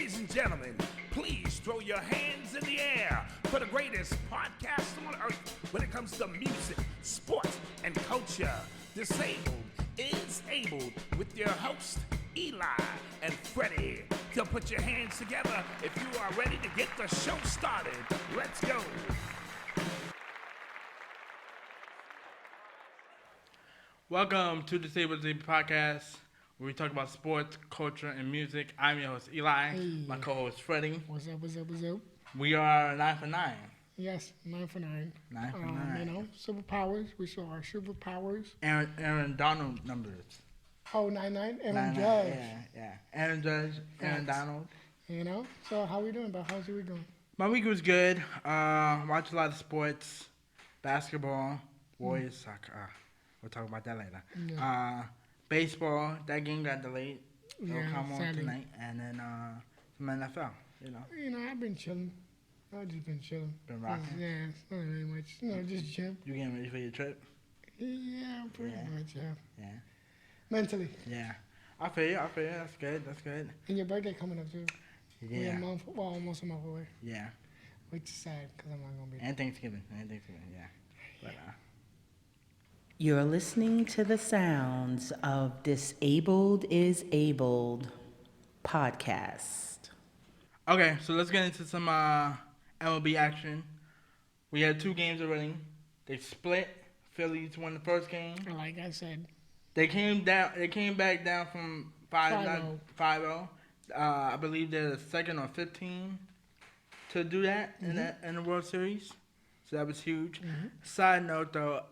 Ladies and gentlemen, please throw your hands in the air for the greatest podcast on earth when it comes to music, sports, and culture. Disabled is Abled with your host, Eli and Fredy. So put your hands together if you are ready to get the show started. Let's go. Welcome to the Disabled Podcast, where we talk about sports, culture, and music. I'm your host, Eli. Hey. My co-host, Fredy. What's up? We are 9 for 9. Yes, 9 for 9. 9 for 9. You know, superpowers. We saw our superpowers. Aaron Donald numbers. Oh, 9-9. Aaron 9-9. Judge. Yeah. Aaron Judge, Aaron Donald. You know, so how we doing, bro? How's your week going? My week was good. Watched a lot of sports, basketball, Warriors, soccer. We'll talk about that later. Yeah. Baseball, that game got delayed. It'll come on sadly. tonight. And then some NFL, you know. You know, I've been chilling. I've just been chilling. Been rocking? Yeah, it's not very much. You know, just chill. You getting ready for your trip? Yeah, pretty much, yeah. Yeah. Mentally. Yeah. I feel you. That's good. And your birthday coming up, too. Yeah. We're a month, well, almost a month away. Yeah. Which is sad, because I'm not going to be there. And Thanksgiving, yeah. But, You're listening to the sounds of Disabled is Abled podcast. okay, so let's get into some MLB action. We had 2 games already. They split. Phillies won the first game. Like I said. They came back down from 5-0. 5-0. I believe they're the second or 15 to do that in the World Series. So that was huge. Side note though,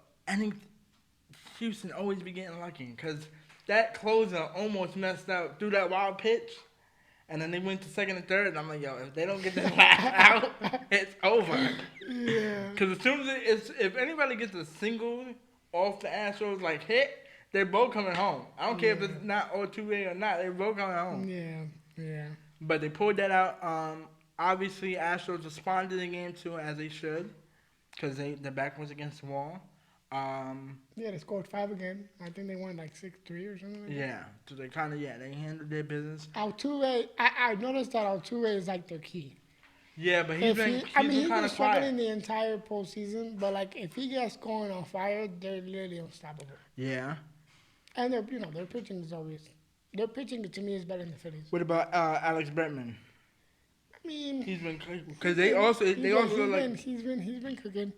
Houston always be getting lucky because that closer almost messed up through that wild pitch, and then they went to second and third. And I'm like, yo, if they don't get this out, it's over. Yeah. Because as soon as if anybody gets a single off the Astros like hit, they're both coming home. I don't care if it's not 0-2 or not. They're both coming home. Yeah. But they pulled that out. Obviously, Astros responded to the game too, as they should, because their back was against the wall. Yeah, they scored 5 again. I think they won like 6-3 or something like that. Yeah, so they they handled their business. Altuve, I noticed that Altuve is like their key. Yeah, but he's been he's kind been of struggling quiet. the entire postseason, but like if he gets going on fire, they're literally unstoppable. Yeah. And their pitching is always, their pitching to me is better than the Phillies. What about Alex Bregman? I mean, He's been because he's been cooking.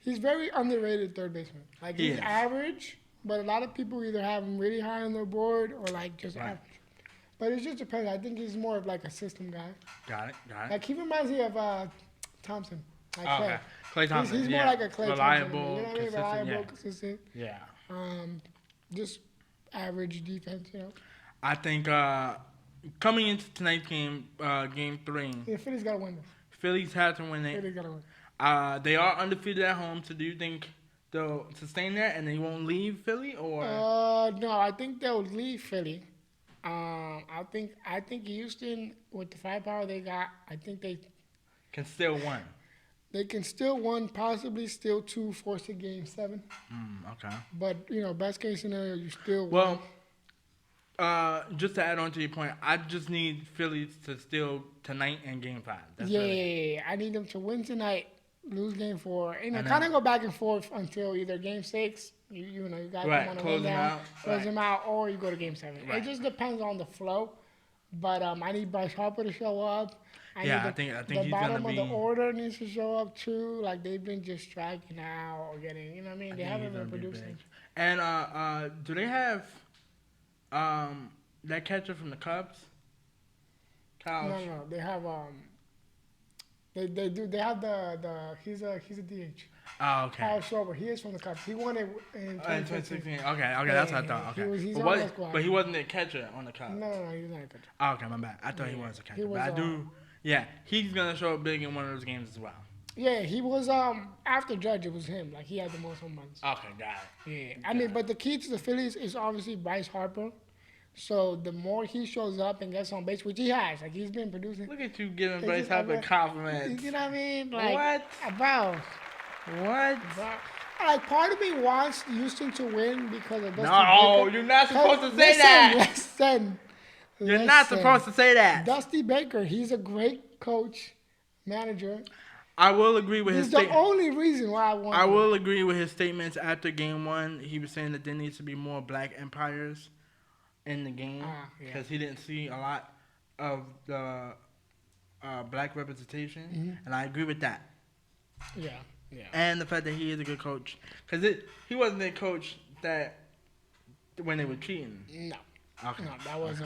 He's very underrated third baseman. Like he's average, but a lot of people either have him really high on their board or like just average. But it just depends. I think he's more of like a system guy. Got it. Like he reminds me of Thompson. Like Clay. Clay Thompson. He's more like a Clay reliable, Thompson. You know what I mean? Reliable, consistent. Yeah. Just average defense. You know. I think coming into tonight's game, game 3, The Phillies gotta win this. Phillies had to win it. Phillies gotta win. They are undefeated at home, so do you think they'll sustain that and they won't leave Philly, or? No, I think they'll leave Philly. I think Houston, with the firepower they got, I think they can still win. They can still win, possibly still 2, force a game 7. Okay. But best case scenario, you still win. Well, just to add on to your point, I just need Phillies to steal tonight and game 5. That's I need them to win tonight. Lose game 4, kind of go back and forth until either game 6, you got them on the close them out, or you go to game 7. Right. It just depends on the flow. But I need Bryce Harper to show up. I think the he's bottom gonna be. of the order needs to show up too. Like they've been just striking out or getting, they haven't been producing. And do they have that catcher from the Cubs? No, they have They do. They have the he's a DH. Oh, okay. Kyle Schwarber. He is from the Cubs. He won it in 2016. Okay, that's what I thought. Okay. He's on the squad. But he wasn't a catcher on the Cubs. No, he was not a catcher. Oh, okay, my bad. I thought he was a catcher. But I do. Yeah, he's gonna show up big in one of those games as well. Yeah, he was after Judge. It was him. Like he had the most home runs. Okay, got it. Yeah, I mean, but the key to the Phillies is obviously Bryce Harper. So the more he shows up and gets on base, which he has, like he's been producing. Look at you giving Bryce Harper compliments. You know what I mean? Like, what? About. What? Like, part of me wants Houston to win because of Dusty No, Baker. you're not supposed to say that. You're not supposed to say that. Dusty Baker, he's a great coach, manager. I will agree with his statement. He's the only reason why I want. I will agree with his statements after Game 1. He was saying that there needs to be more black umpires in the game because he didn't see a lot of the black representation, and I agree with that. Yeah. And the fact that he is a good coach, because he wasn't a coach that when they were cheating. No. Okay. No, that was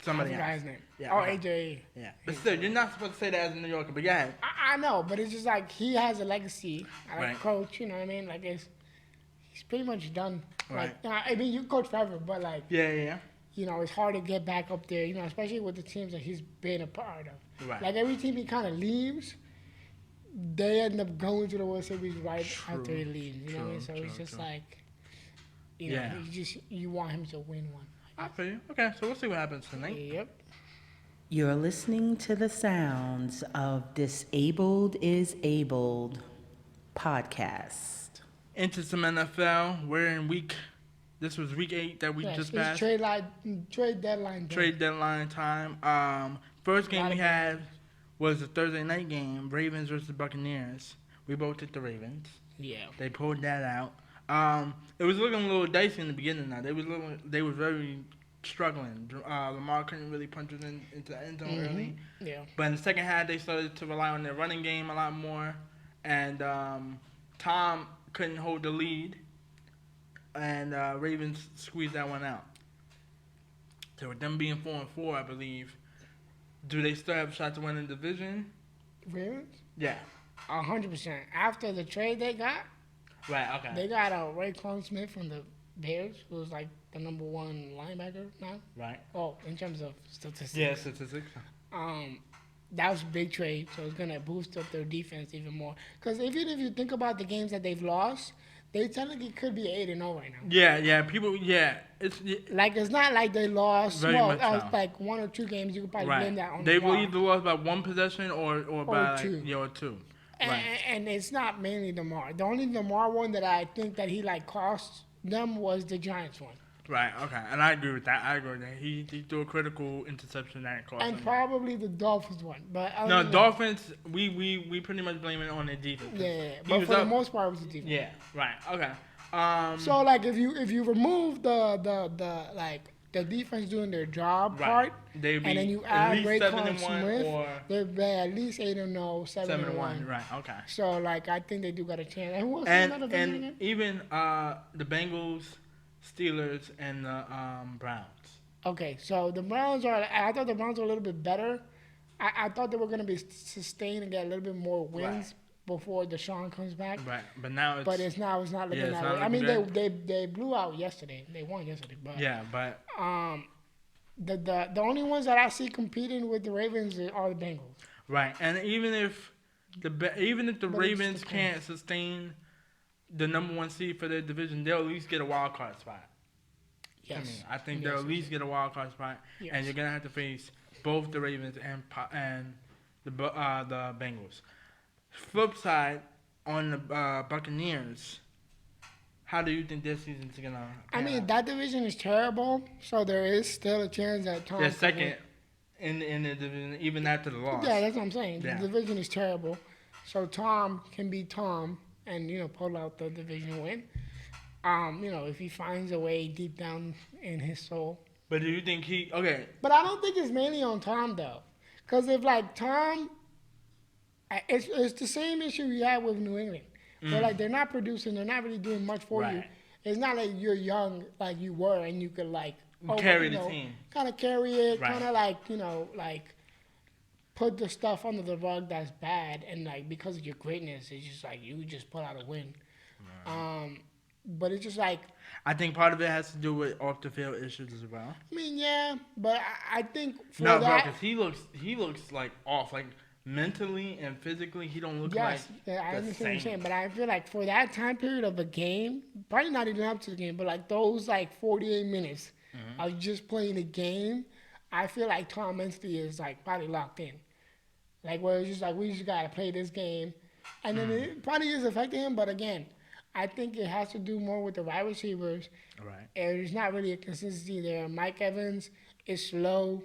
somebody else. His name. Yeah. AJ. Yeah. But still, you're not supposed to say that as a New Yorker. But yeah. I know, but it's just like he has a legacy as a coach. You know what I mean? Like he's pretty much done. Right. Like I mean, you coach forever, but like Yeah. You know, it's hard to get back up there. You know, especially with the teams that he's been a part of. Right. Like every team he kind of leaves, they end up going to the World Series after he leaves. You know what I mean? So it's just like, you know, you want him to win one. I feel you. Okay, so we'll see what happens tonight. Yep. You're listening to the sounds of Disabled is Abled podcast. Into some NFL. We're in this was week 8 that we just passed. Trade deadline. Trade deadline time. First game we had was a Thursday night game, Ravens versus Buccaneers. We both took the Ravens. Yeah. They pulled that out. It was looking a little dicey in the beginning. Now they were very struggling. Lamar couldn't really punch it into the end zone early. Yeah. But in the second half, they started to rely on their running game a lot more, and Tom couldn't hold the lead, and Ravens squeezed that one out. So with them being 4-4, I believe, do they still have a shot to win the division? Ravens? Yeah. 100%. After the trade they got. Right, okay. They got Raekwon Smith from the Bears, who's like the number 1 linebacker now. Right. Oh, in terms of statistics. Yeah, statistics. That was a big trade, so it's going to boost up their defense even more. Because even if you think about the games that they've lost, they technically could be 8-0 right now. Yeah, people, Like, it's not like they lost. Very much so. Like 1 or 2 games, you could probably blame that on They Lamar. will either lost by 1 possession or by 2. Or 2. And it's not mainly Lamar. The only Lamar one that I think that he cost them was the Giants one. Right. Okay. And I agree with that. He threw a critical interception that cost him. And probably the Dolphins one, but no, Dolphins. We pretty much blame it on the defense. Yeah. But for the most part, it was the defense. Yeah. Right. Okay. So like if you remove the defense doing their job part, and then you add Raekwon Smith, they're at least 8-0, 7-1. Right. Okay. So like I think they do got a chance. And even the Bengals, Steelers, and the Browns. Okay, so the Browns I thought the Browns were a little bit better. I thought they were going to be sustained and get a little bit more wins before Deshaun comes back. Right, but now it's not looking that way. I mean, they blew out yesterday. They won yesterday, but the only ones that I see competing with the Ravens are the Bengals. Right, and even if the Ravens can't sustain the number 1 seed for their division, they'll at least get a wild card spot. Yes. I think they'll at least get a wild card spot, and you're gonna have to face both the Ravens and the Bengals. Flip side, on the Buccaneers, how do you think this season's gonna? I mean, that division is terrible, so there is still a chance that Tom. They're second in the division, even after the loss. Yeah, that's what I'm saying. Yeah. The division is terrible, so Tom can be Tom and pull out the division win. If he finds a way deep down in his soul. But do you think okay? But I don't think it's mainly on Tom though, because if Tom, it's the same issue we had with New England. Where they're not producing, they're not really doing much for you. It's not like you're young like you were and you could carry the team. Kind of carry it, kind of put the stuff under the rug that's bad, and because of your greatness, it's just you just pull out a win. Right. But it's just I think part of it has to do with off the field issues as well. I mean, yeah, but I think bro, because he looks off, mentally and physically, he don't look I understand what you're saying, but I feel for that time period of a game, probably not even up to the game, but those 48 minutes of just playing a game, I feel Tom mentally is probably locked in. Where it's just we just gotta play this game, and then it probably is affecting him. But again, I think it has to do more with the wide receivers. Right. There's not really a consistency there. Mike Evans is slow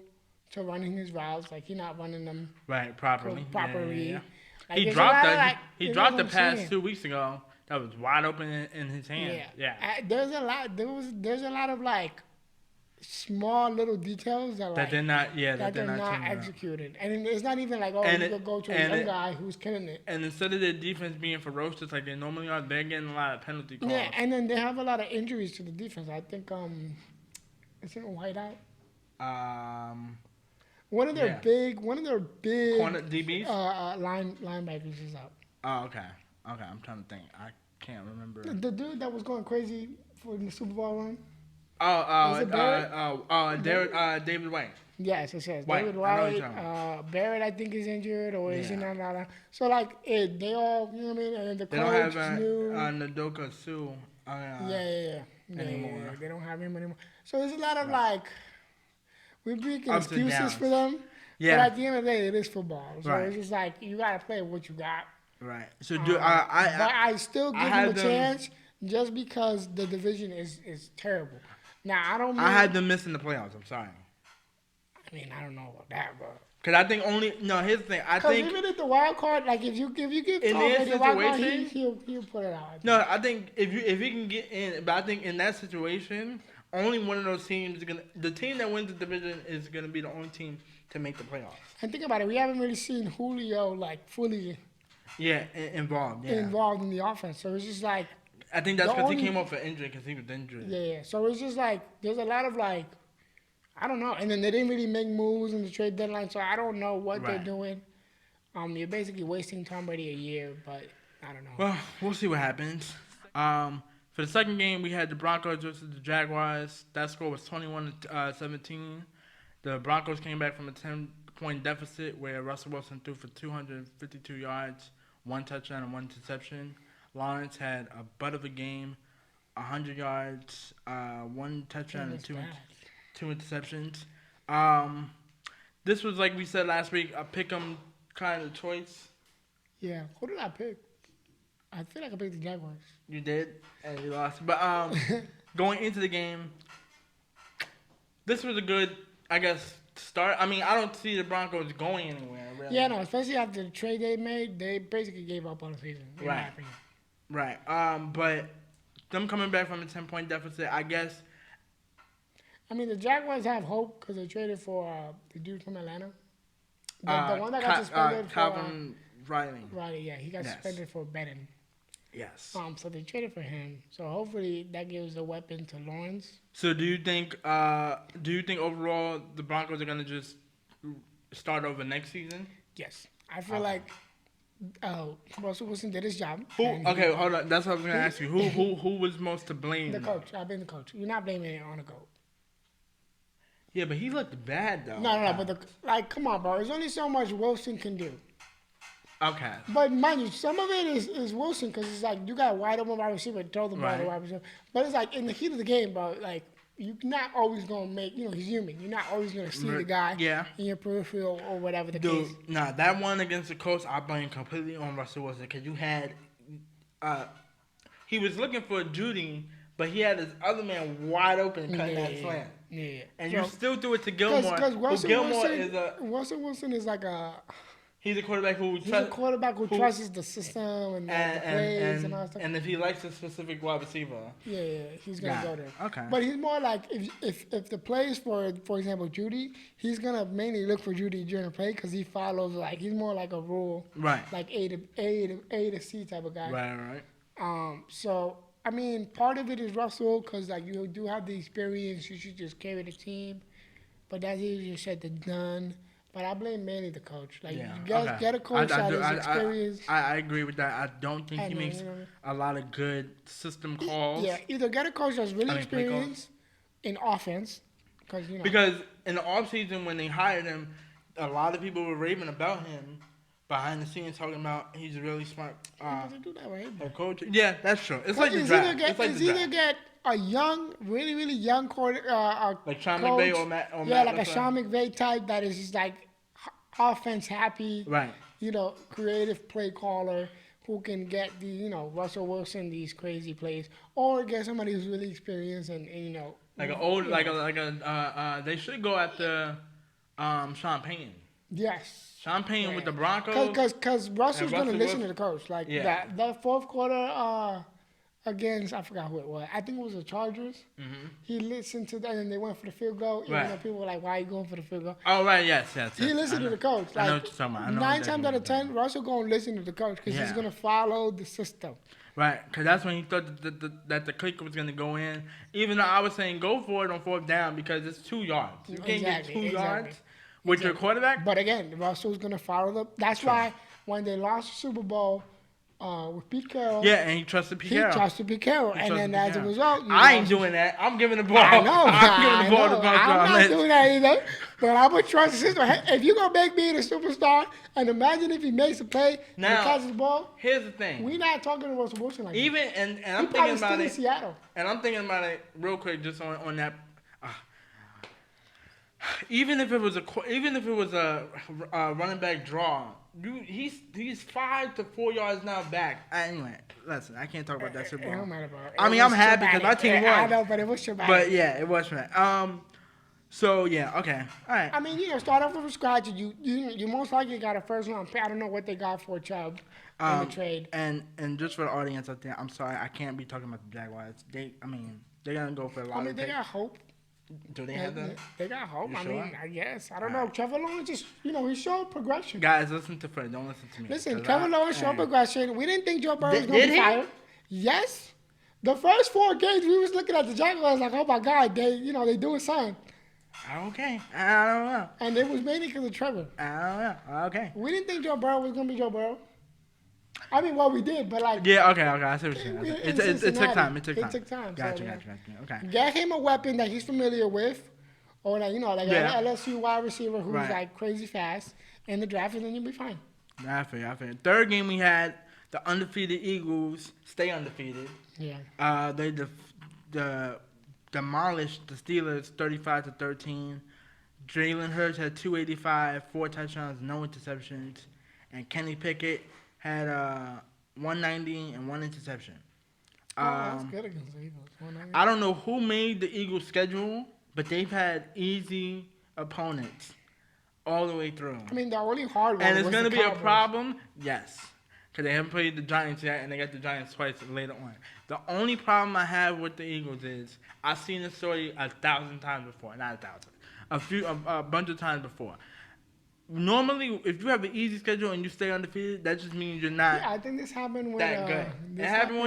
to running his routes. Like, he's not running them properly. Yeah. Like, he dropped the pass 2 weeks ago that was wide open in his hand. Yeah. There's a lot of like small little details that they're not executed, and it's not even like you could go to a young guy who's killing it. And instead of their defense being ferocious like they normally are, they're getting a lot of penalty calls. Yeah, and then they have a lot of injuries to the defense. I think is it Whiteout? One of their big corner DBs linebackers is out. Oh, okay. I'm trying to think. I can't remember. The dude that was going crazy for the Super Bowl run. David White. Yes, it says David White. Barrett, I think, is injured or is in that. So like they all, you know what I mean, and the coach don't have Nadoka Sue. Anymore. Yeah, they don't have him anymore. So there's a lot of like we're making excuses for them. Yeah. But at the end of the day, it is football. So it's just like you gotta play what you got. Right. So but I still give them a chance just because the division is terrible. Now I had them missing the playoffs. I'm sorry. I mean, I don't know about that, bro. Because I think here's the thing. I think even at the wild card, like if you give in their situation, he'll put it out. No, I think if he can get in, but I think in that situation, only one of those teams is the team that wins the division is gonna be the only team to make the playoffs. And think about it, we haven't really seen Julio like fully involved in the offense. So it's just like I think that's because he came off an injury because he was injured. Yeah. So it's just like there's a lot of like I don't know, and then they didn't really make moves in the trade deadline, so I don't know what they're doing. You're basically wasting Tom Brady a year, but I don't know. Well, we'll see what happens. For the second game, we had the Broncos versus the Jaguars. That score was 21-17. The Broncos came back from a 10-point deficit where Russell Wilson threw for 252 yards, 1 touchdown, and 1 interception. Lawrence had a butt of a game, 100 yards, 1 touchdown, and 2 interceptions. This was, like we said last week, a pick-em kind of choice. Yeah. Who did I pick? I feel like I picked the Jaguars. You did, and you lost. But going into the game, this was a good, I guess, start. I mean, I don't see the Broncos going anywhere, really. Yeah, no, especially after the trade they made, they basically gave up on the season. Right. But them coming back from a 10-point deficit, I guess. I mean, the Jaguars have hope because they traded for the dude from Atlanta. The one that got suspended Calvin Riley. Riley, yeah. He got suspended for betting. Yes. So they traded for him. So hopefully that gives a weapon to Lawrence. So do you think overall the Broncos are going to just start over next season? Yes. I feel like Russell Wilson did his job. Okay, hold on. That's what I was going to ask you. Who was most to blame? The coach. I blame the coach. You're not blaming it on the coach. Yeah, but he looked bad, though. No. But come on, bro. There's only so much Wilson can do. Okay. But mind you, some of it is Wilson because it's like you got a wide open wide receiver, throw the ball to wide receiver. But it's like in the heat of the game, bro, like you're not always going to make, he's human. You're not always going to see the guy in your peripheral or whatever the case. Nah, that one against the Colts, I blame completely on Russell Wilson because you had, he was looking for Judy, but he had his other man wide open cutting that slant. Yeah. And you still threw it to Gilmore. Because Russell Wilson is like a... He's a quarterback who trusts the system and the plays and all that stuff. And if he likes a specific wide receiver, he's gonna go there. Okay. But he's more like if the plays for example Judy, he's gonna mainly look for Judy during the play because he follows he's more like a rule, like A to C type of guy. Right. So I mean, part of it is Russell because you do have the experience. You should just carry the team, but that's easier said than done. But I blame mainly the coach. Get a coach that is experienced. I agree with that. I don't think he makes a lot of good system calls. Yeah, either get a coach that's really experienced in offense. Because in the offseason when they hired him, a lot of people were raving about him behind the scenes, talking about he's a really smart coach. Yeah, that's true. It's like the draft. Get a young, really, really young coach. Like Sean McVay or Matt. Like a Sean McVay type that is just offense happy. Right. Creative play caller who can get the, Russell Wilson these crazy plays. Or get somebody who's really experienced and Like an old, they should go after Sean Payton. Yes. Sean Payton with the Broncos. Because Russell's going to listen Wilson. to the coach. Like, that fourth quarter against, I forgot who it was. I think it was the Chargers. Mm-hmm. He listened to that, and they went for the field goal. Even though people were like, why are you going for the field goal? Oh, right, yes. He listened to the coach. Like, I know what you're talking about. 9 times out of 10, Russell going to listen to the coach because he's going to follow the system. Right, because that's when he thought that the kicker was going to go in. Even though I was saying go for it on 4th down because it's 2 yards. You can't get 2 yards with your quarterback. But again, Russell's going to follow the. That's why when they lost the Super Bowl with Pete Carroll. Yeah, and he trusted Pete Carroll. He trusted Pete Carroll. And then as a result. I ain't doing that. I'm giving the ball. I know. I'm giving the ball to Broncos. I'm not doing that either. But I'm going to trust the system. If you're going to make me the superstar, and imagine if he makes a play and catches the ball. Here's the thing. We're not talking to Russell Wilson like that. And I'm thinking about it. In Seattle. And I'm thinking about it real quick just on that. Even if it was a running back draw, he's 5 to 4 yards now back. Anyway, listen, I can't talk about that Super Bowl. It don't matter about it. I mean, I'm happy because my team won. I know, but it was traumatic. But yeah, it was traumatic. So yeah, okay, all right. I mean, start off from scratch. You most likely got a first round pick. I don't know what they got for Chubb in the trade. And just for the audience out there, I'm sorry, I can't be talking about the Jaguars. They're gonna go for a lot of. They got hope. Do they have that? They got hope. You sure? I guess. I don't know. Trevor Lawrence just, he showed progression. Guys, listen to Fred. Don't listen to me. Listen, Trevor Lawrence showed progression. We didn't think Joe Burrow was going to be fired. Yes. The first 4 games, we was looking at the Jaguars like, oh, my God, they doing something. Okay. I don't know. And it was mainly because of Trevor. I don't know. Okay. We didn't think Joe Burrow was going to be Joe Burrow. I mean, well, we did, but like... Yeah, okay. I see what you're saying. It took time. It took time. Gotcha. Okay. Get him a weapon that he's familiar with, or an LSU wide receiver who's like crazy fast in the draft, and then you'll be fine. I feel. Third game we had, the undefeated Eagles stay undefeated. Yeah. They demolished the Steelers 35-13. Jalen Hurts had 285, 4 touchdowns, no interceptions, and Kenny Pickett had 190 and 1 interception. That's good against the Eagles. I don't know who made the Eagles schedule, but they've had easy opponents all the way through. I mean, the only hard one and it's going to be a problem, yes, because they haven't played the Giants yet, and they got the Giants twice later on. The only problem I have with the Eagles is I've seen this story 1,000 times before. Not 1,000. A bunch of times before. Normally, if you have an easy schedule and you stay undefeated, that just means you're not. Yeah, I think this happened with that good. It happened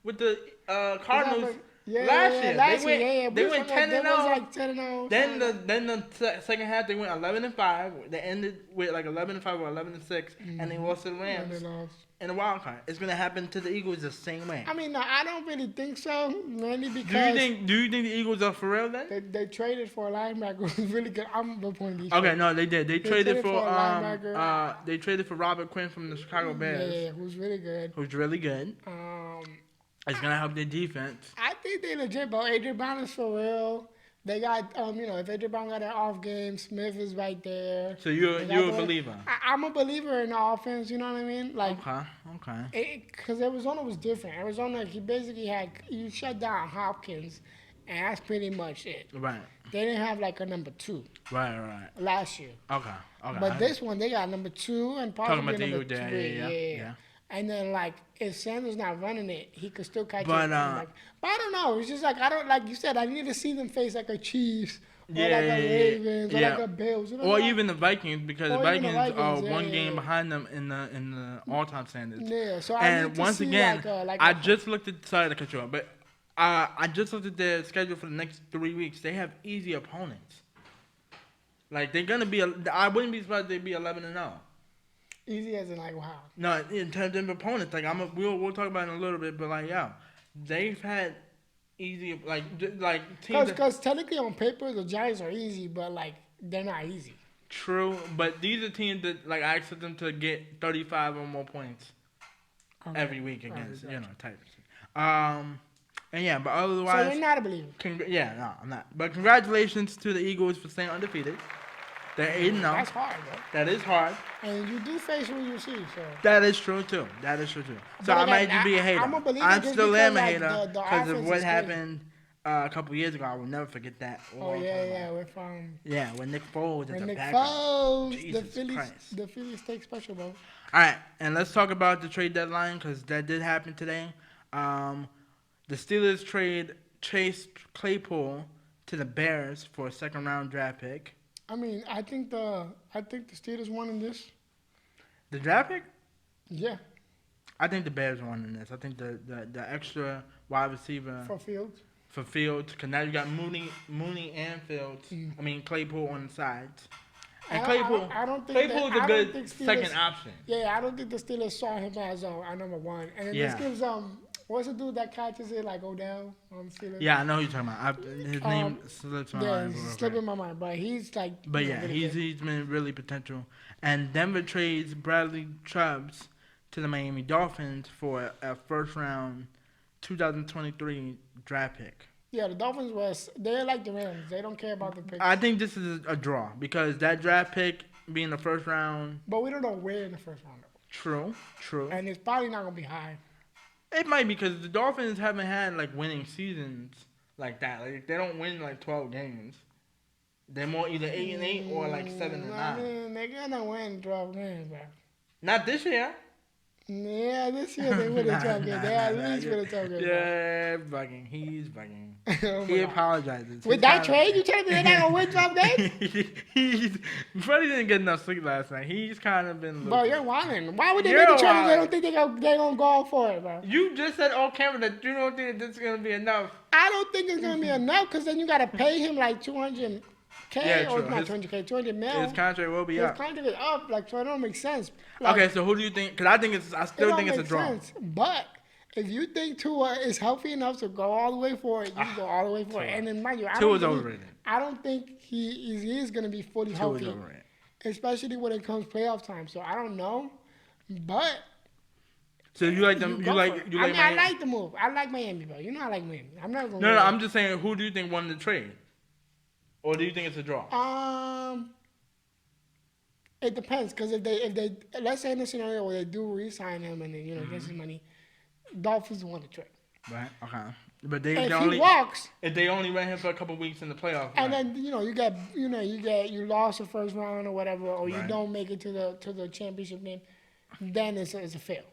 with the Cardinals last year. They went 10-0. Then the second half they went 11-5. They ended with like 11-5 or 11-6, and they lost to the Rams in the wild card. It's gonna happen to the Eagles the same way. I mean, no, I don't really think so, mainly because. Do you think the Eagles are for real then? They traded for a linebacker who's really good. I'm reporting these. Okay, no, they did. They traded for a linebacker. They traded for Robert Quinn from the Chicago Bears. Yeah, who's really good. It's gonna help their defense. I think they legit, but Adrian Brown is for real. They got, if Adrian Brown got an off game, Smith is right there. So you're a believer? I'm a believer in the offense, you know what I mean? Like, okay. Because Arizona was different. Arizona, you shut down Hopkins, and that's pretty much it. Right. They didn't have like a number 2. Right. Last year. Okay. But this one, they got number 2 and possibly number 3. Yeah. And then, like, if Sanders not running it, he could still catch it. But I don't know. It's just like, like you said, I need to see them face like a Chiefs or like a Ravens or like a Bills. Or even the Vikings, because the Vikings are one game behind them in the all-time standards. Yeah, so and once again, I just looked at, sorry to cut you off, but I just looked at their schedule for the next 3 weeks. They have easy opponents. Like, they're going to be, I wouldn't be surprised if they'd be 11-0. Easy as in like wow. No, in terms of opponents, like we'll talk about it in a little bit, but like they've had easy like teams. Because technically on paper the Giants are easy, but like they're not easy. True, but these are teams that like I expect them to get 35 or more points every week against type. And but otherwise. So you're not a believer. No, I'm not. But congratulations to the Eagles for staying undefeated. They're 8-0. That's hard, bro. That is hard. And you do face who you see, so. That is true too. So I might just be a hater. I'm a believer. I'm still am a hater because of what happened a couple years ago. I will never forget that. Oh yeah, with when Nick Foles is the Nick backup. Foles, Jesus Christ. the Phillies take special, bro. All right, and let's talk about the trade deadline because that did happen today. The Steelers trade Chase Claypool to the Bears for a second-round draft pick. I mean, I think the Steelers won in this. The draft pick? Yeah. I think the Bears won in this. I think the extra wide receiver For Fields. For Fields, because now you got Mooney and Fields. I mean Claypool on the sides. And Claypool, I don't think Claypool's a good second option. Yeah, I don't think the Steelers saw him as our number one. And this gives what's the dude that catches it like Odell on the Steelers? Yeah, I know who you're talking about. His name slips my mind. Yeah, slipping my mind, but he's like. But yeah, he's been really potential. And Denver trades Bradley Chubbs to the Miami Dolphins for a first round 2023 draft pick. Yeah, the Dolphins they're like the Rams. They don't care about the picks. I think this is a draw because that draft pick being the first round. But we don't know where in the first round. True. And it's probably not gonna be high. It might be because the Dolphins haven't had like winning seasons like that. Like they don't win like 12 games. They're more either 8-8 or like 7-9. I mean, they're gonna win 12 games, bro. Not this year. Yeah, this year they win a 12 games. They at least win a 12 games. Yeah, bugging. He's bugging. Oh He apologizes. With that trade, you telling me they're not gonna win 12 games? Freddie didn't get enough sleep last night. He's kind of been. Bro, you're whining. Why would they make a trade if they don't think they're gonna go for it, bro? You just said on camera that you don't think this is gonna be enough. I don't think it's gonna be enough because then you gotta pay him like $200K or not $200K, $200 million. His contract will be up. His contract is up, like so it don't make sense. Like, okay, so who do you think? Because I still think it's a draw. Sense. But if you think Tua is healthy enough to go all the way for it, you go all the way for it. And then mind you, Tua's overrated. I don't think he is going to be fully healthy, Tua's overrated. Especially when it comes playoff time. So I don't know, but so you like them? You like I Miami? like the move. I like Miami, bro. You know I like Miami. I'm not going. No, I'm just saying. Who do you think won the trade? Or do you think it's a draw? It depends, because if they let's say in a scenario where they do re-sign him and then get his money, Dolphins want to trade. Right. Okay. But if they only ran him for a couple weeks in the playoffs, and then you lost the first round or whatever, or you don't make it to the championship game, then it's a fail.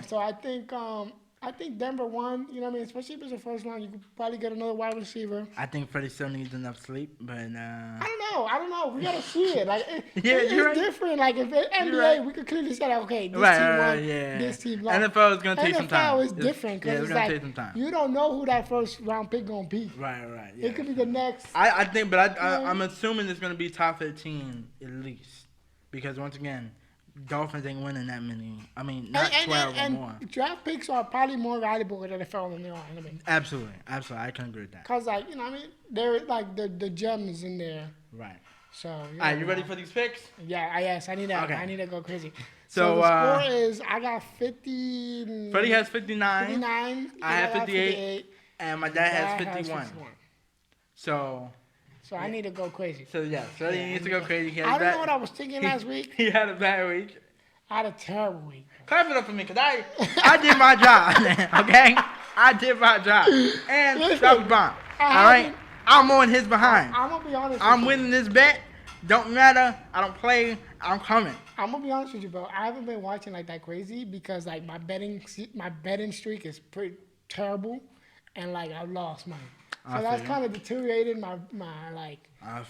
So I think Denver won, you know what I mean? Especially if it's the first round, you could probably get another wide receiver. I think Freddie still needs enough sleep, but I don't know. We gotta see it. Like it's right. different. Like if it's NBA, right. we could clearly say, like, okay, this team won, this team lost. NFL is gonna take some time. NFL is different because it's like take some time. You don't know who that first round pick gonna be. Right. Yeah. It could be the next. I think, but I'm assuming it's gonna be top 15 at least, because once again, Dolphins ain't winning that many. I mean, not 12 or more. Draft picks are probably more valuable in the NFL than they are in NBA. Absolutely. I can agree with that. Cause they're like the gems in there. Right. So. All right, you ready for these picks? Yeah. Yes. I need that. Okay. I need to go crazy. So the score is I got 50. Freddie has 59. 59. I have 58. And my dad has 51. So I need to go crazy. So yeah, Freddie needs to go crazy. I don't know what I was thinking last week. He had a bad week. I had a terrible week. Clap it up for me, because I did my job, okay? I did my job. And that was bomb. All right? I'm on his behind. I'm going to be honest I'm winning this bet. Don't matter. I don't play. I'm coming. I'm going to be honest with you, bro. I haven't been watching like that crazy because like my betting streak is pretty terrible. And like I've lost money. So that's kind of deteriorated my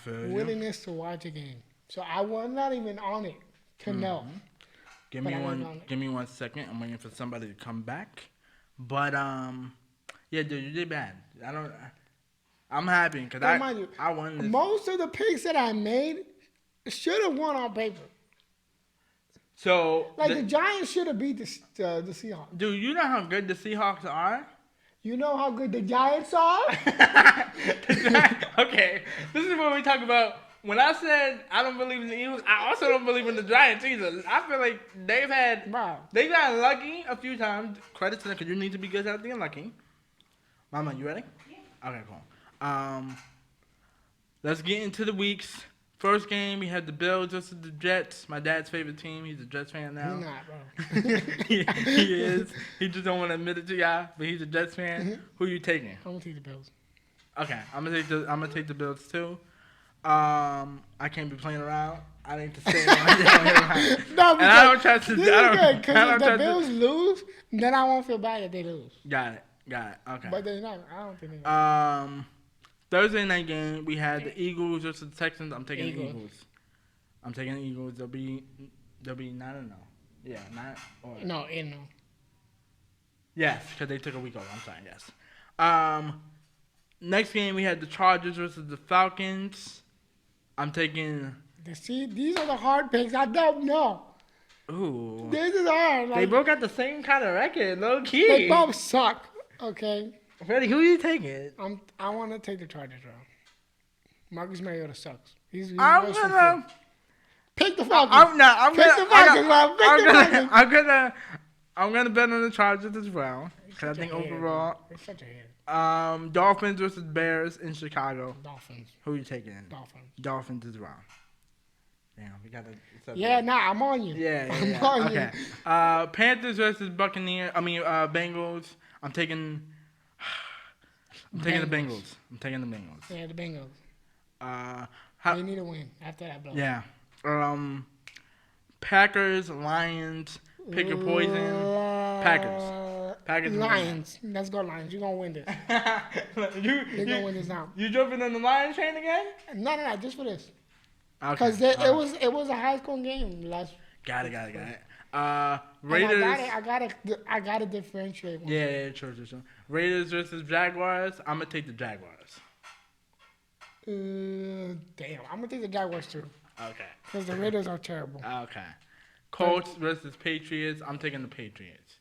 willingness to watch a game. So I was not even on it to know. Give me 1 second. I'm waiting for somebody to come back. But yeah, dude, you did bad. I'm happy because I won this. Most of the picks that I made should have won on paper. So the Giants should have beat the Seahawks. Dude, you know how good the Seahawks are? You know how good the Giants are? Okay, this is what we talk about. When I said I don't believe in the Eagles, I also don't believe in the Giants either. I feel like they've gotten lucky a few times. Credit to them, because you need to be good at being lucky. Mama, you ready? Yeah. Okay, cool. Let's get into the weeks. First game, we had the Bills versus the Jets. My dad's favorite team. He's a Jets fan now. He's not, bro. he is. He just don't want to admit it to y'all, but he's a Jets fan. Who you taking? I'm going to take the Bills. Okay, I'm gonna take the Bills too. I can't be playing around. I need to stay on my No, because and I don't trust this is good, because if the Bills lose, then I won't feel bad if they lose. Got it. Okay. But they're not. I don't think they're not. Thursday night game, we had the Eagles versus the Texans. I'm taking the Eagles. I'm taking the Eagles. They'll be 9-0. Yeah, 9 or No, 8-0. Yes, because they took a week off. I'm sorry. Yes. Next game, we had the Chargers versus the Falcons. I'm taking. See, these are the hard picks. I don't know. Ooh. This is hard. They both got the same kind of record, low key. They both suck. Okay. Freddie, who are you taking? I want to take the Chargers, bro. Marcus Mariota sucks. He's I'm gonna pick the Falcons. I'm gonna bet on the Chargers as well. Because I think overall. It's such a hit. Dolphins versus Bears in Chicago. Dolphins. Who are you taking? Dolphins as well. Damn, we gotta. Yeah, nah, I'm on you. Yeah. I'm on okay. you. Panthers versus Buccaneers. Bengals. I'm taking the Bengals. Yeah, the Bengals. They need a win after that blow. Yeah. Packers, Lions, pick your poison. Packers. Lions. Let's go Lions. You're gonna win this. You're gonna win this now. You jumping on the Lions train again? No, just for this. Because it was a high school game last. Got it. Raiders. I gotta differentiate. Yeah, true. Raiders versus Jaguars. I'm gonna take the Jaguars. Damn, I'm gonna take the Jaguars too. Okay. Because the Raiders are terrible. Okay. Colts versus Patriots. I'm taking the Patriots.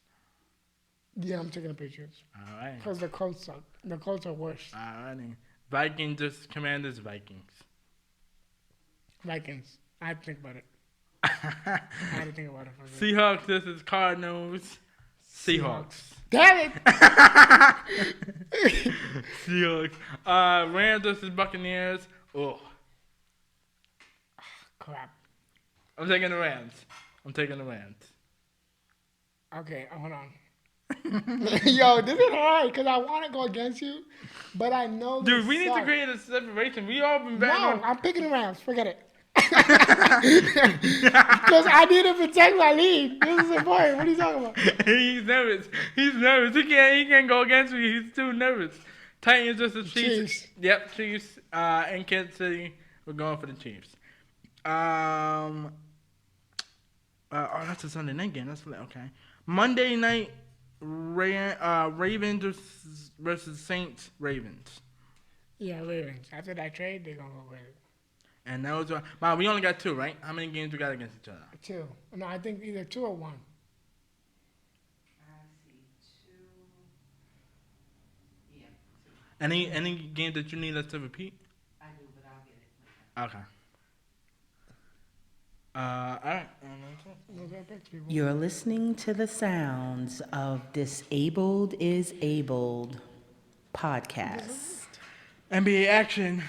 Yeah, I'm taking the Patriots. All right. Because the Colts suck. The Colts are worse. All righty. Vikings versus Commanders. Vikings. I had to think about it. I had to think about it for a second. Seahawks versus Cardinals. Seahawks. Damn it! Seahawks. Rams versus Buccaneers. Oh. Crap. I'm taking the Rams. Okay, hold on. Yo, this is hard because I want to go against you, but I know. Dude, we need to create a separation. We all been betting on. I'm picking the Rams. Forget it. Because I need to protect my lead. This is important. What are you talking about? He's nervous. He can't go against me. He's too nervous. Titans versus Chiefs. Yep, Chiefs. In Kansas City, we're going for the Chiefs. That's a Sunday night game. That's okay. Monday night, Ravens versus Saints. Ravens. Yeah, Ravens. After that trade, they're gonna go with it. And that was we only got 2, right? How many games we got against each other? 2. No, I think either 2 or 1. I see 2. Yeah. 2. Any game that you need us to repeat? I do, but I'll get it. Okay. All right. You're listening to the sounds of Disabled is Abled podcast. MLB Action.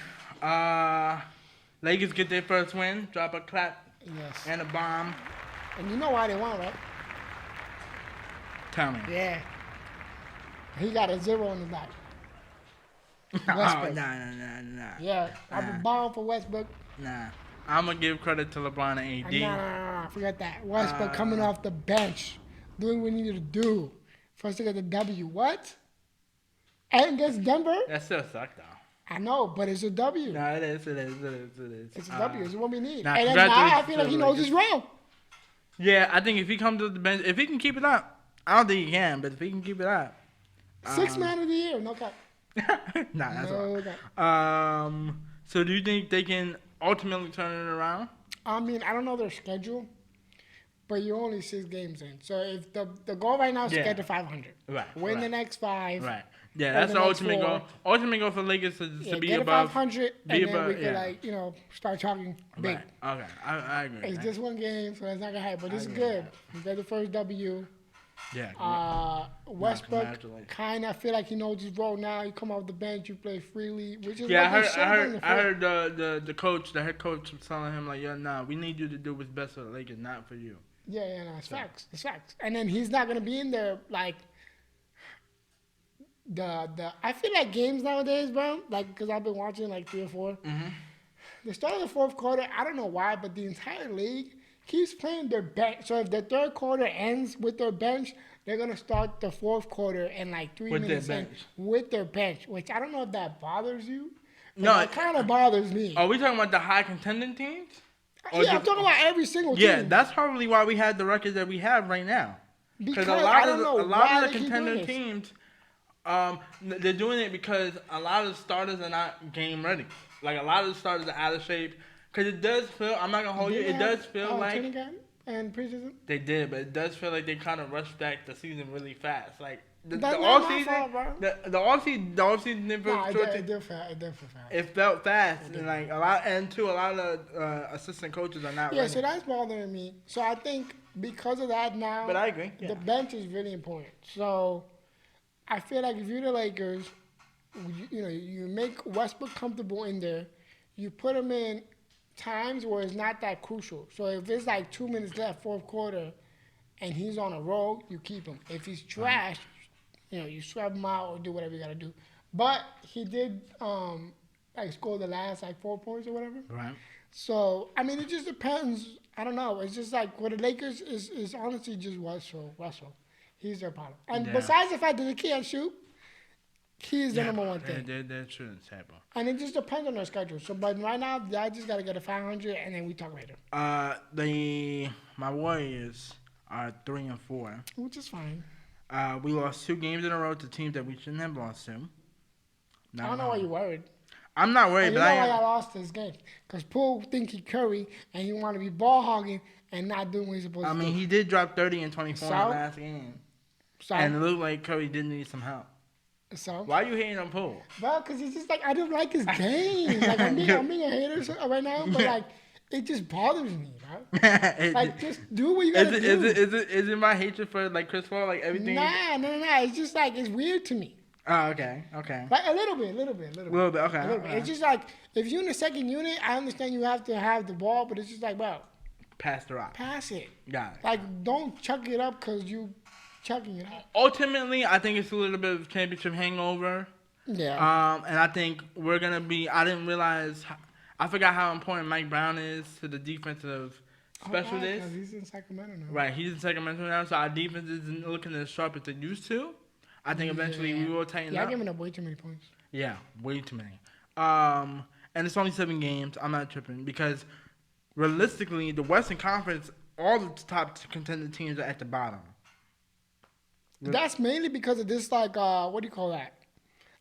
Lakers get their first win. Drop a clap. Yes. And a bomb. And you know why they won, right? Tell me. Yeah. He got a 0 in the back. Oh, nah. Yeah, I'm a bomb for Westbrook. Nah. I'm going to give credit to LeBron and AD. Nah, forget that. Westbrook coming off the bench, doing what he needed to do for us to get the W. What? And against Denver? That still sucked, though. I know, but it's a W. No, it is. It's a W. It's what we need. Nah, and then now I feel like he knows his role. Yeah, I think if he comes to the bench, if he can keep it up, I don't think he can, but if he can keep it up. 6th man of the year, no cap. Nah, that's no right. So do you think they can ultimately turn it around? I mean, I don't know their schedule, but you're only 6 games in. So if the goal right now is to get to 500. Right. Win the next 5. Right. Yeah, that's the ultimate goal. Ultimate goal for Lakers is to be get above 500, and then we can start talking big. Right. Okay, I agree. It's just one game, so that's not gonna happen. But this is good. You got the first W. Yeah. Westbrook kind of feel like he knows his role now. You come off the bench, you play freely, which is I heard the head coach was telling him like, we need you to do what's best for the Lakers, not for you. Yeah, it's facts. And then he's not gonna be in there like I feel like games nowadays, bro, like, because I've been watching like 3 or 4. Mm-hmm. The start of the fourth quarter, I don't know why, but the entire league keeps playing their bench. So if the third quarter ends with their bench, they're going to start the fourth quarter in like 3 minutes with their bench, which I don't know if that bothers you. No, it kind of bothers me. Are we talking about the high contending teams? Yeah, I'm talking about every single team. Yeah, that's probably why we had the records that we have right now. Because a lot of the contending teams, they're doing it because a lot of the starters are not game ready. Like, a lot of the starters are out of shape. Because it does feel, I'm not going to hold you, it does feel like... And preseason? They did, but it does feel like they kind of rushed back the season really fast. Like, the off-season... The off-season didn't feel short. It did feel fast. It felt fast. And, like, a lot of assistant coaches are not ready. Yeah, so that's bothering me. So I think because of that now... But I agree. Yeah. The bench is really important. So I feel like if you're the Lakers... you make Westbrook comfortable in there. You put him in times where it's not that crucial. So if it's like 2 minutes left, fourth quarter, and he's on a roll, you keep him. If he's trash, you swap him out or do whatever you got to do. But he did score the last 4 points or whatever. Right. So, I mean, it just depends. I don't know. It's just like what the Lakers is honestly just Russell. He's their problem. And besides the fact that they can't shoot, he is the number one thing. That shouldn't happen. And it just depends on their schedule. So, but right now, I just got to get a 500, and then we talk later. My Warriors are 3-4. Which is fine. We lost 2 games in a row to teams that we shouldn't have lost to. I don't know why you're worried. I'm not worried, but I know why I lost this game. Because Poole think he Curry, and he want to be ball hogging and not doing what he's supposed to do. I mean, he did drop 30 and 24 in the last game. And it looked like Curry did need some help. So why are you hating on Poole? Well, because it's just like I don't like his game. Like I'm being a hater right now, but like it just bothers me, right? Like just do what you gotta do. Is it my hatred for like Chris Paul, like everything? No. It's just like it's weird to me. Oh, okay. Like a little bit. Okay. It's just like if you're in the second unit, I understand you have to have the ball, but it's just like, well, pass the rock. Pass it. Got it. Like don't chuck it up because you. Chucking it out. Ultimately, I think it's a little bit of championship hangover. Yeah. And I think we're going to be... I didn't realize... I forgot how important Mike Brown is to the defensive specialist. Because he's in Sacramento now. Right, he's in Sacramento now, so our defense isn't looking as sharp as it used to. I think eventually we will tighten up. Yeah, giving up way too many points. Yeah, way too many. And it's only 7 games. I'm not tripping because realistically, the Western Conference, all the top contending teams are at the bottom. That's mainly because of this, like, what do you call that?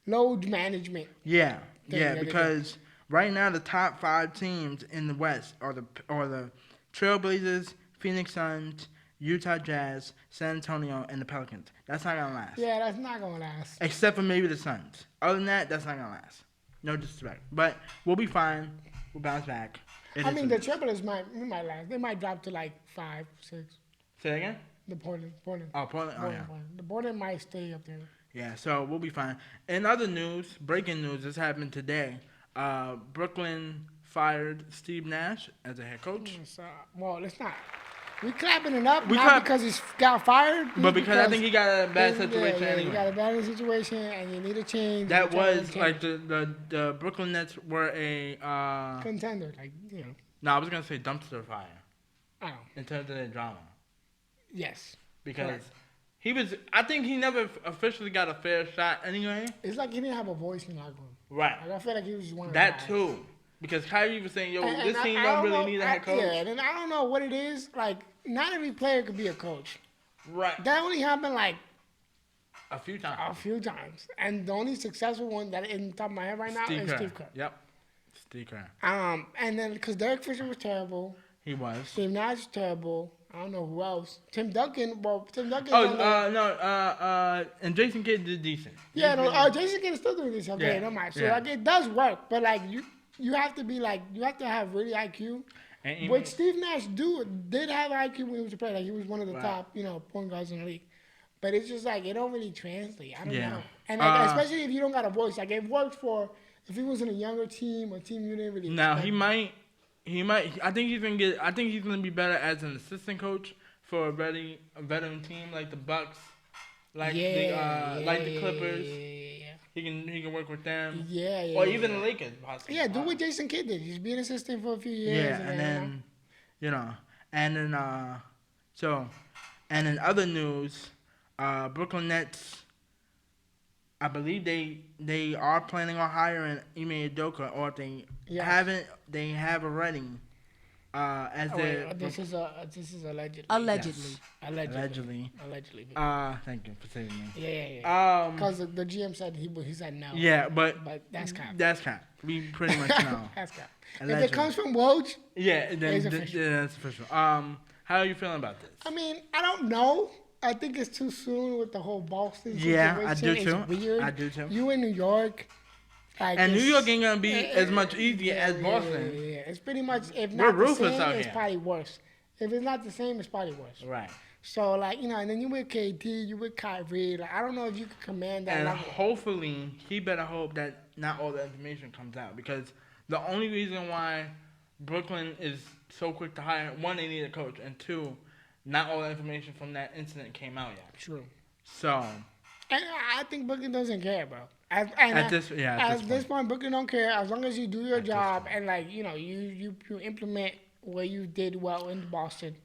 Load management. Yeah, because right now the top 5 teams in the West are the Trailblazers, Phoenix Suns, Utah Jazz, San Antonio, and the Pelicans. That's not going to last. Yeah, that's not going to last. Except for maybe the Suns. Other than that, that's not going to last. No disrespect. But we'll be fine. We'll bounce back. The Trailblazers might last. They might drop to, like, 5, 6. Say that again? The Portland. Oh, Portland. Oh, yeah. The Portland might stay up there. Yeah, so we'll be fine. In other news, breaking news, this happened today. Brooklyn fired Steve Nash as a head coach. Well, it's not. We clapping it up because he got fired. But because I think he got a bad situation anyway. You got a bad situation and you need a change. That was like the Brooklyn Nets were a... contender, No, I was going to say dumpster fire. Oh. In terms of their drama. Yes. Because I think he never officially got a fair shot anyway. It's like he didn't have a voice in the locker room. Right. Like I feel like he was just one of that too. Because Kyrie was saying, this team don't really need a head coach. Yeah, and I don't know what it is. Like, not every player could be a coach. Right. That only happened like a few times. And the only successful one that in the top of my head right now is Steve Kerr. Yep. Steve Kerr. And then because Derek Fisher was terrible. He was. Steve Nash was terrible. I don't know who else. Tim Duncan. And Jason Kidd did decent. Yeah, Jason Kidd is still doing this. Okay, no mind. So it does work, but like you have to be like you have to have really IQ. Which Steve Nash did have IQ when he was a player. Like he was one of the top, point guards in the league. But it's just like it don't really translate. I don't know. And like, especially if you don't got a voice, like it worked for if he was in a younger team, a team you didn't really. Now he might. I think he's gonna be better as an assistant coach for a veteran team like the Bucks, like the Clippers. Yeah. He can work with them. Yeah. Or even the Lakers, possibly. Yeah, do what Jason Kidd did. Just be an assistant for a few years. Yeah, and then and in other news, Brooklyn Nets, I believe they are planning on hiring Ime Udoka, or if they haven't, they have already. This is allegedly. Allegedly. Yes. Allegedly. Thank you for saying that. Yeah. Because the GM said he said no. Yeah, but that's cap. That's cap. We pretty much know. That's cap. Allegedly. If it comes from Woj, then it's official. That's official. How are you feeling about this? I mean, I don't know. I think it's too soon with the whole Boston situation. Yeah, I do too. It's weird. I do too. You in New York. And New York ain't gonna be as much easier as Boston. Yeah. It's pretty much, if not the same, it's probably worse. If it's not the same, it's probably worse. Right. So, and then you with KD, you with Kyrie. I don't know if you can command that. And level. hopefully, he better hope that not all the information comes out, because the only reason why Brooklyn is so quick to hire, one, they need a coach, and two, not all the information from that incident came out yet. True. So. And I think Brooklyn doesn't care, bro. At this point, Brooklyn don't care as long as you do your job and you implement what you did well in Boston.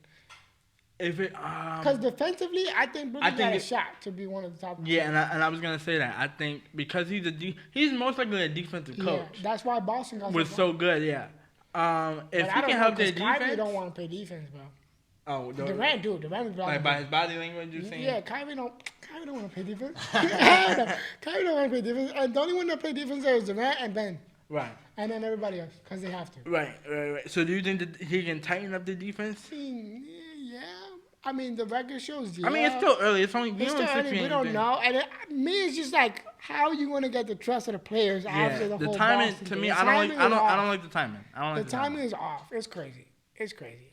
Because defensively, I think Brooklyn got a shot to be one of the top. Yeah, and I was gonna say that. I think because he's most likely a defensive coach. Yeah, that's why Boston got so good. Yeah. If he can help their defense, Kyrie don't want to play defense, bro. Oh, Durant do. Durant like by his body language, you're saying? Yeah, Kyrie don't want to play defense. Kyrie don't want to play defense. And the only one that play defense there is Durant and Ben. Right. And then everybody else, because they have to. Right. So do you think that he can tighten up the defense? Yeah. I mean, the record shows. Yeah. I mean, it's still early. It's only still early. We don't know. And me, it's just like, how are you going to get the trust of the players after the whole timing? Boston To game? I don't like the timing. The timing is off. It's crazy.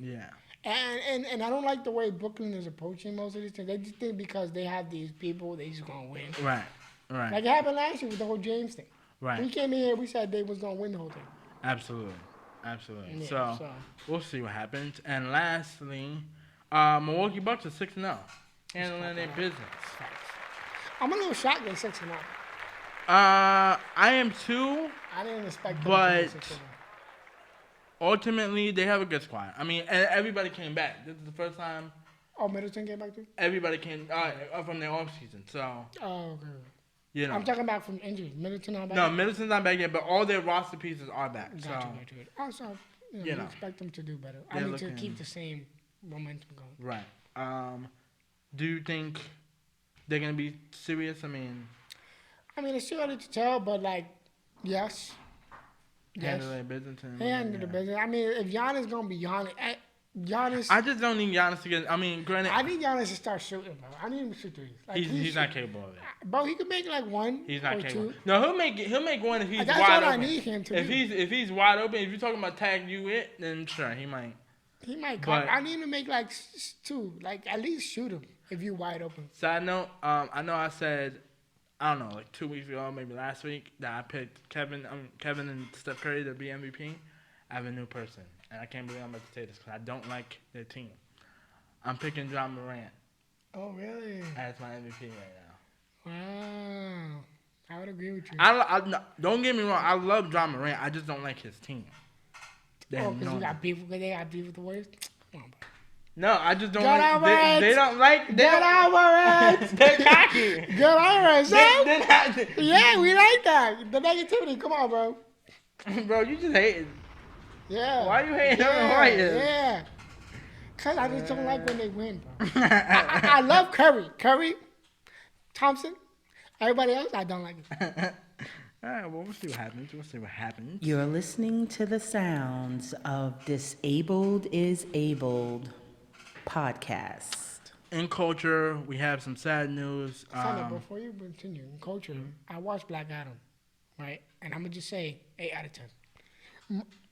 Yeah. And I don't like the way Brooklyn is approaching most of these things. They just think because they have these people, they just gonna win. Right. Like it happened last year with the whole James thing. Right. We came in here, we said they was gonna win the whole thing. Absolutely. Yeah, so we'll see what happens. And lastly, Milwaukee Bucks are 6-0, handling their business. I'm a little shocked they're 6-0. I am too. I didn't expect them to be 6-0. Ultimately, they have a good squad. I mean, and everybody came back. This is the first time. Oh, Middleton came back too? Everybody came from their offseason. So. Oh, okay. I'm talking about from injuries. Middleton not back? No, Middleton's not back yet, but all their roster pieces are back. Gotcha. Also, you expect them to do better. I mean, to keep the same momentum going. Right. Do you think they're going to be serious? I mean, it's too early to tell, but, yes. Handle their business. Handle the business. I mean, if Giannis going to be Giannis. I just don't need Giannis to get. Granted. I need Giannis to start shooting, bro. I need him to shoot threes. He's not capable of it. Bro, he could make one. He's not or capable. Two. No, he'll make one if he's That's wide all open. I need him to do. If he's wide open, if you're talking about tag you it, then sure he might. He might come. I need him to make two. At least shoot him if you're wide open. Side note, I know I said, I don't know, 2 weeks ago, maybe last week, that I picked Kevin and Steph Curry to be MVP. I have a new person, and I can't believe I'm about to say this because I don't like their team. I'm picking John Morant. Oh, really? As my MVP right now. Wow. I would agree with you. Don't get me wrong. I love John Morant. I just don't like his team. Because they got beef with the Warriors? Come on, bro. No, I just don't like. They don't like. Get out, Morant. They're cocky. Get out, Morant, son. Yeah, we like that. The negativity. Come on, bro. Bro, you just hating. Yeah. Why are you hating on the Warriors? Yeah. Because I just don't like when they win, bro. I love Curry, Thompson. Everybody else, I don't like it. All right, well, we'll see what happens. You're listening to the sounds of Disabled is Abled podcast. In culture, we have some sad news. Before you continue, in culture, I watched Black Adam, right? And I'm going to just say 8 out of 10.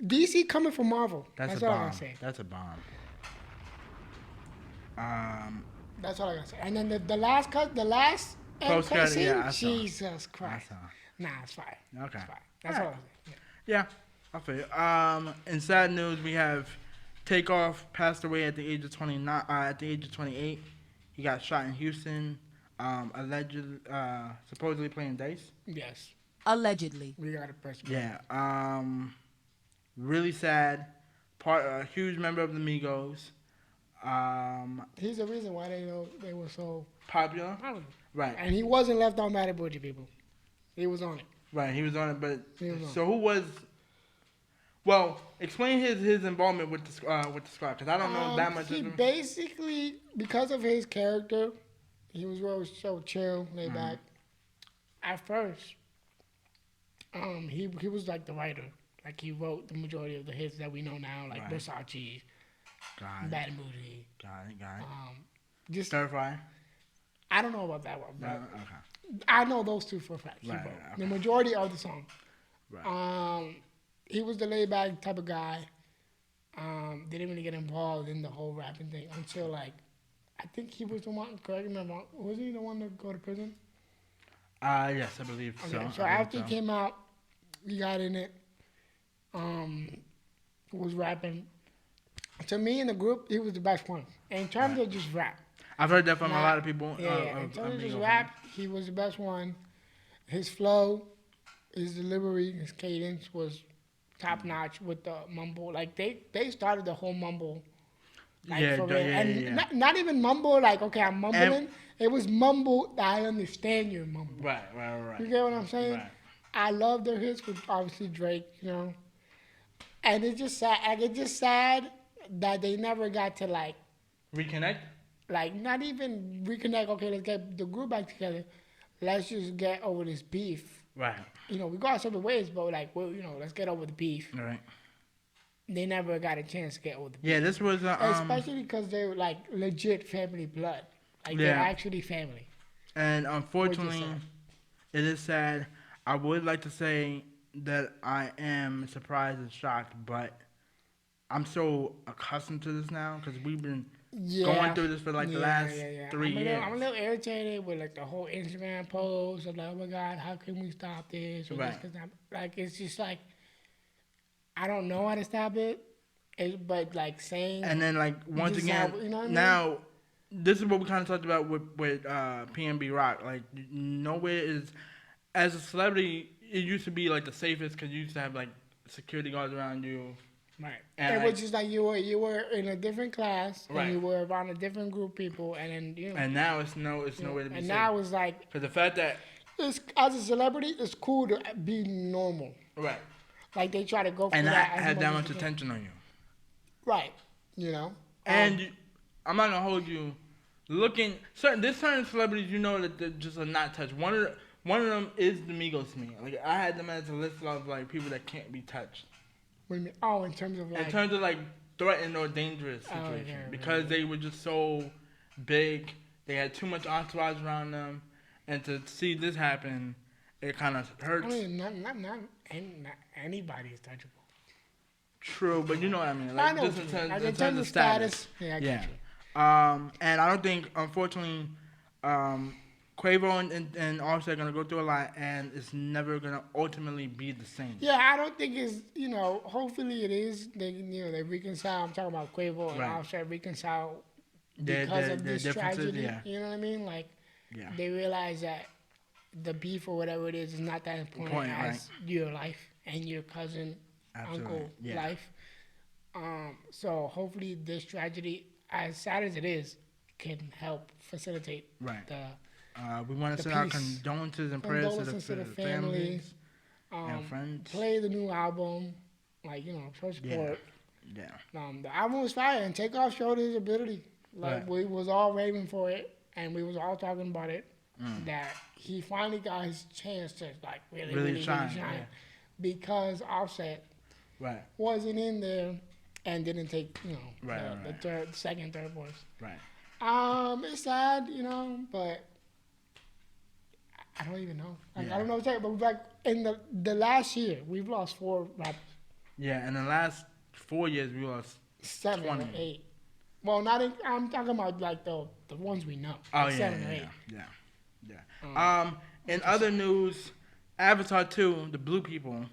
DC coming from Marvel. That's all I gotta say. That's a bomb. That's all I gotta say. And then the last post cut scene. Yeah, Jesus Christ. Nah, it's fine. Okay. It's fine. That's all I say. Yeah, I feel you. In sad news, we have Takeoff passed away at the age of 29. At the age of 28, he got shot in Houston. allegedly, supposedly playing dice. Yes. Allegedly. We got a press. Yeah. Really sad. A huge member of the Migos. He's the reason why they were so Popular. popular. Right. And he wasn't left on Matty Butcher, people. He was on it. Right. He was on it, but He was on so who was? Well, explain his involvement with the squad because I don't know that much. He of him. basically, because of his character, he was always so chill, laid back. At first, he was like the writer. Like he wrote the majority of the hits that we know now, like Versace, Bad Moody. Got it. Just Stir fry. I don't know about that one, but Okay. I know those two for a fact. He Right, wrote okay. the majority of the song. Right. He was the laid back type of guy. Didn't really get involved in the whole rapping thing until like, I think he was the one. Correct me if I'm wrong. Was he the one to go to prison? Yes, I believe so. Okay, so after he came out, he got in it. Was rapping. To me in the group, he was the best one. In terms of just rap. I've heard that from a lot of people. Yeah, in terms of just rap, he was the best one. His flow, his delivery, his cadence was top notch with the mumble. Like they started the whole mumble. Like, for real. And not even mumble like, okay, I'm mumbling. It was mumble that I understand your mumble. Right. You get what I'm saying? Right. I love their hits with obviously Drake, And it's just sad. Like, it's just sad that they never got to like Reconnect? Like, not even reconnect. Okay, let's get the group back together. Let's just get over this beef. Right. We go our separate ways, but like, well, let's get over the beef. Right. They never got a chance to get over the beef. Yeah, this was especially because they were like legit family blood. Like they're actually family. And unfortunately, it is sad. I would like to say that I am surprised and shocked, but I'm so accustomed to this now because we've been going through this for like the last 3 years. I'm a little irritated with like the whole Instagram post of like, oh my God, how can we stop this? Or right. This, like, it's just like, I don't know how to stop it, but like saying. And then like once again, what now this is what we kind of talked about with PNB Rock. Like nowhere is, as a celebrity, it used to be like the safest because you used to have like security guards around you. Right. And it was just like you were in a different class, right. And you were around a different group of people, and then And now it's nowhere to be safe. And now it's like because the fact that it's, as a celebrity, it's cool to be normal. Right. Like they try to go for and that. And have that much attention on you. Right. And I'm not gonna hold you. There's certain celebrities that they're just are not touched. One of them is the Migos to me. Like I had them as a list of like people that can't be touched. What do you mean? Oh, in terms of like threatened or dangerous situation because they were just so big. They had too much entourage around them, and to see this happen, it kind of hurts. I mean, not anybody is touchable. True, but you know what I mean. Like, I know just in terms of status. Yeah, I get you. And I don't think, unfortunately, Quavo and Offset are gonna go through a lot, and it's never gonna ultimately be the same. Yeah, I don't think it's hopefully it is. They reconcile. I'm talking about Quavo and Offset reconcile because of this tragedy. Yeah. You know what I mean? Like they realize that the beef or whatever it is not that important as your life and your cousin, uncle life. So hopefully this tragedy, as sad as it is, can help facilitate the. We want to send our condolences and prayers to the families and friends. Play the new album, show support. Yeah. The album was fire, and Takeoff showed his ability. We was all raving for it, and we was all talking about it. That he finally got his chance to really shine. Because Offset wasn't in there and didn't take the second, third voice. Right. It's sad, but. I don't even know. I don't know what to say, but in the last year, we've lost 4 rappers. Yeah, in the last 4 years, we lost 7 20. or 8. Well, I'm talking about the ones we know. Oh, 7 or 8. Yeah. In other news, Avatar 2, the blue people,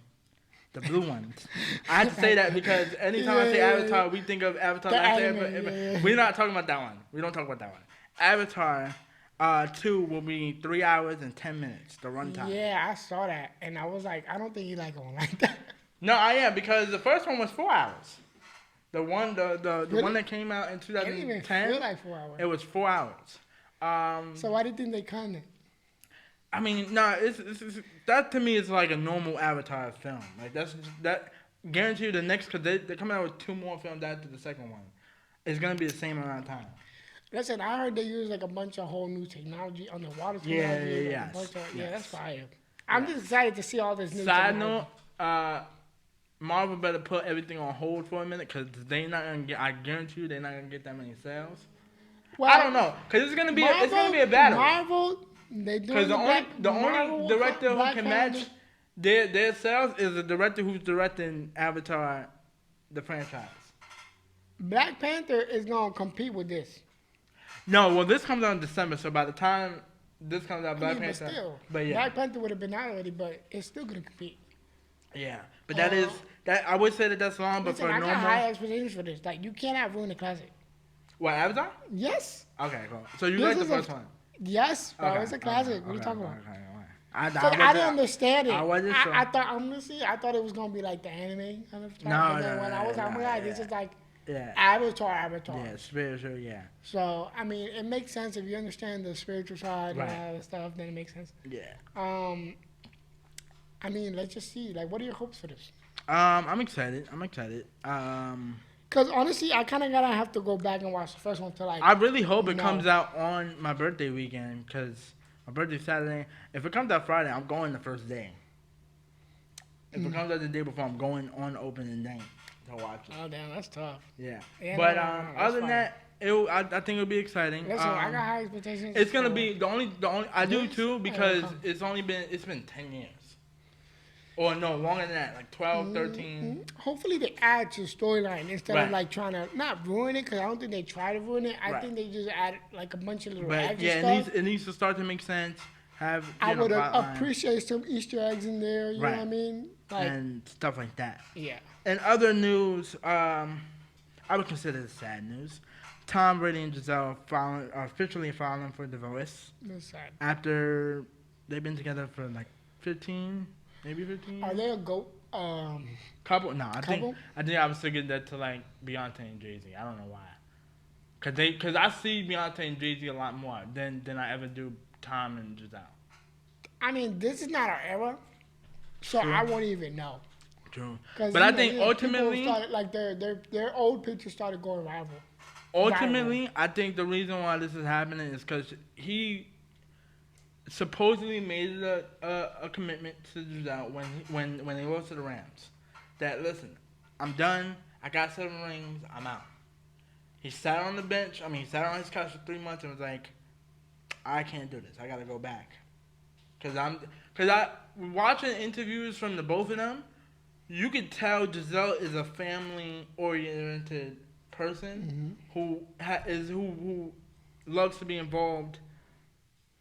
the blue ones. I have to say that because anytime I say Avatar, we think of Avatar. We're not talking about that one. We don't talk about that one. Avatar. 2 will be 3 hours and 10 minutes, the runtime. Yeah, I saw that, and I was like, I don't think he like going like that. No, I am, because the first one was 4 hours. The one Really? one that came out in It didn't even 2010, feel like 4 hours. it was 4 hours. So why do you think they cut it? I mean, no, it's that to me is like a normal Avatar film. Like that guarantee you the next, because they're coming out with 2 more films after the second one. It's gonna be the same amount of time. Listen, I heard they use like a bunch of whole new technology, underwater technology. Yeah. Yeah, that's fire. I'm just excited to see all this new Side technology. note, Marvel better put everything on hold for a minute, because they not gonna get. I guarantee you, they're not gonna get that many sales. Well, I don't know, because it's gonna be a battle. Marvel, they do Because the only director who can match their sales is the director who's directing Avatar, the franchise. Black Panther is gonna compete with this. No, well, this comes out in December, so by the time this comes out, Black But Panther. still, But yeah, Black Panther would have been out already, but it's still gonna compete. yeah. But that I would say that's long, but Listen, for I got normal. high expectations for this. Like, you cannot ruin the classic. What, Avatar? Yes. Okay, cool. So you This like the is first one? Yes, bro. Okay, It's a classic. What are you okay, talking about? okay. I didn't understand it. I wasn't sure. I thought, honestly, I thought it was gonna be like the anime kind of stuff. No, But then no, when I was like, oh my no, god, this yeah. is like Yeah. Avatar. Yeah, spiritual, yeah. So I mean, it makes sense if you understand the spiritual side Right. and all that stuff. Then it makes sense. Yeah. I mean, let's just see. Like, what are your hopes for this? I'm excited. Because honestly, I kind of gotta have to go back and watch the first one to like. I really hope it No. comes out on my birthday weekend, because my birthday's Saturday. If it comes out Friday, I'm going the first day. If it comes out the day before, I'm going on opening day to watch it. Oh damn, that's tough. Yeah. Yeah, But no, that's other than fine. that, I think it'll be exciting. Listen, I got high expectations. It's gonna for- be the only I do Yes? too, because Okay. it's been 10 years. Or no, longer than that, like 12, 13. Hopefully they add to storyline instead of Right. like trying to not ruin it, because I don't think they try to ruin it. I Right. think they just add like a bunch of little But extra yeah, stuff. it needs to start to make sense. Have I would plot line appreciate some Easter eggs in there. You know Right. what I mean? Like, and stuff like that. yeah. And other news, I would consider this sad news. Tom Brady and Giselle officially filing for divorce That's sad. after they've been together for like 15, maybe 15 Are years. they a goat? Couple? No, I Couple? think I was thinking that to like Beyonce and Jay-Z. I don't know why. Cause I see Beyonce and Jay-Z a lot more than I ever do Tom and Giselle. I mean, this is not our era, so True. I won't even know. True. 'Cause, But you I know, think people ultimately, started, like their old pictures started going viral. I think the reason why this is happening is because he supposedly made a commitment to Giselle when they lost to the Rams. That listen, I'm done. I got 7 rings. I'm out. He sat on the bench. He sat on his couch for 3 months and was like, I can't do this. I gotta go back. Cause I watching interviews from the both of them, you could tell Giselle is a family-oriented person who loves to be involved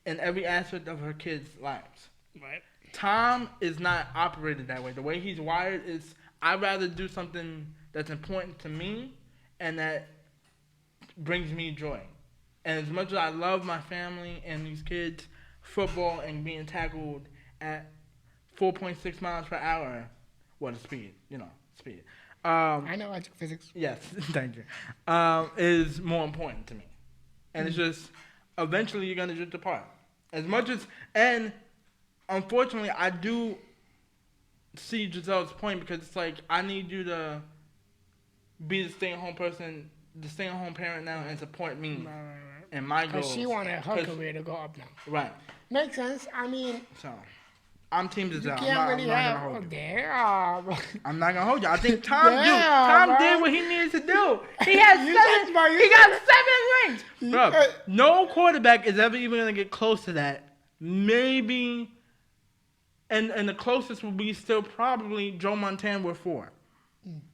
in every aspect of her kids' lives. Right. Tom is not operated that way. The way he's wired is, I'd rather do something that's important to me and that brings me joy. And as much as I love my family and these kids, football and being tackled at 4.6 miles per hour, well, the speed. I know I took physics. Yes, thank you. Is more important to me. And it's just, eventually you're going to drift apart. As much as, and unfortunately, I do see Giselle's point, because it's like, I need you to be the stay-at-home person, the stay-at-home parent now, and support me and my goals. Because she wanted her career to go up now. Right. Makes sense. I mean, So, I'm Team you Giselle. can't really I'm not have. gonna hold Oh, you. damn. I'm not gonna hold you. I think Tom Yeah, bro. did what he needed to do. He has You seven. said, bro, you He got said- 7 rings. Bro, no quarterback is ever even gonna get close to that. Maybe, and the closest will be still probably Joe Montana with 4.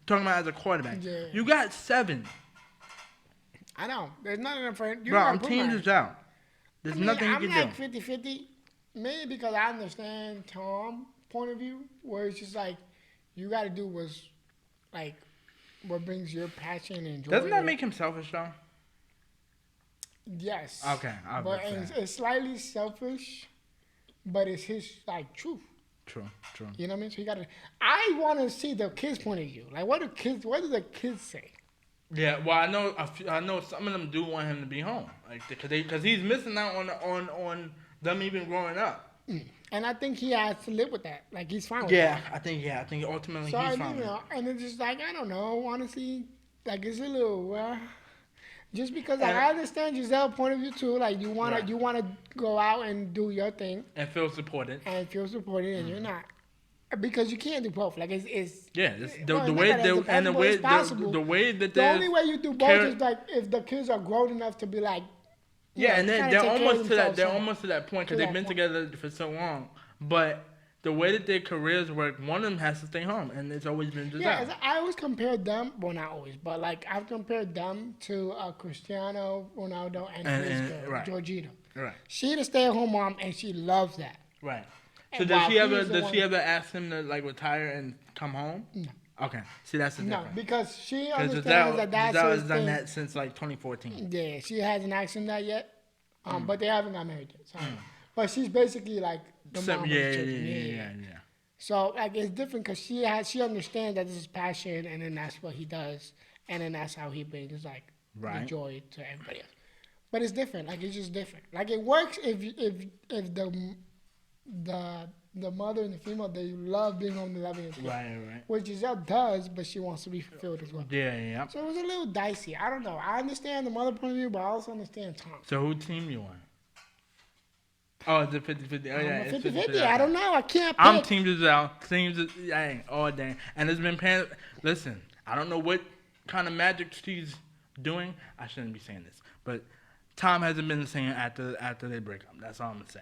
Talking about as a quarterback. Yeah. You got 7. I know. There's nothing in front. Bro, I'm Team Giselle. There's I mean, nothing you I'm can like do. 50-50. Maybe because I understand Tom's point of view, where it's just like, you got to do what's, like, what brings your passion and joy. Doesn't that make him selfish, though? Yes. Okay, but it's slightly selfish, but it's his like truth. True. You know what I mean? So you gotta. I want to see the kids' point of view. Like, what do the kids say? Yeah, well, I know some of them do want him to be home, like because he's missing out on them even growing up. And I think he has to live with that. Like, he's fine with that. that. I think ultimately So he's fine with it. and it's just like, I don't know, honestly, like, it's a little, just because I understand Giselle's point of view too. Like, you wanna go out and do your thing and feel supported, and you're not, because you can't do both. Like, the way that the only way you do both is like if the kids are grown enough to be like. And they're almost to that point because they've been together for so long. But the way that their careers work, one of them has to stay home, and it's always been Giselle. Yeah, I always compare them. Well, not always, but like I've compared them to Cristiano Ronaldo and his girl, Georgina. Right. She's a stay-at-home mom, and she loves that. Right. So does she ever ask him to like retire and come home? No. Okay. See, that's the difference. No, because she understands that's Giselle his has done thing. that since like 2014. Yeah, she hasn't asked him that yet, but they haven't got married yet. So. But she's basically like the mom of the children. Yeah. So like it's different because she understands that this is passion, and then that's what he does, and then that's how he brings like the joy to everybody else. But it's different. Like, it's just different. Like, it works if the mother and the female, they love being home and loving it. Right. Which Giselle does, but she wants to be fulfilled as well. Yeah. So it was a little dicey. I don't know. I understand the mother point of view, but I also understand Tom. So who team you on? Oh, it's a 50-50. Oh, yeah, it's 50-50. I don't know. I can't pick. I'm Team Giselle. All day. And it's been listen, I don't know what kind of magic she's doing. I shouldn't be saying this. But Tom hasn't been the same after they break up. That's all I'm going to say.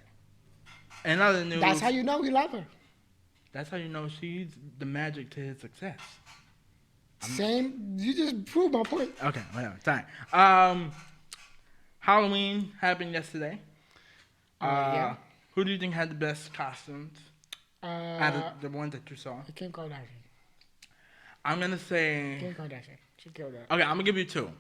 And other news. That's how you know we love her. That's how you know she's the magic to his success. Same. You just proved my point. Okay, whatever. Fine. Halloween happened yesterday. Yeah. Who do you think had the best costumes out of the ones that you saw? Kim Kardashian. I'm going to say... Kim Kardashian. She killed that. Okay, I'm going to give you two.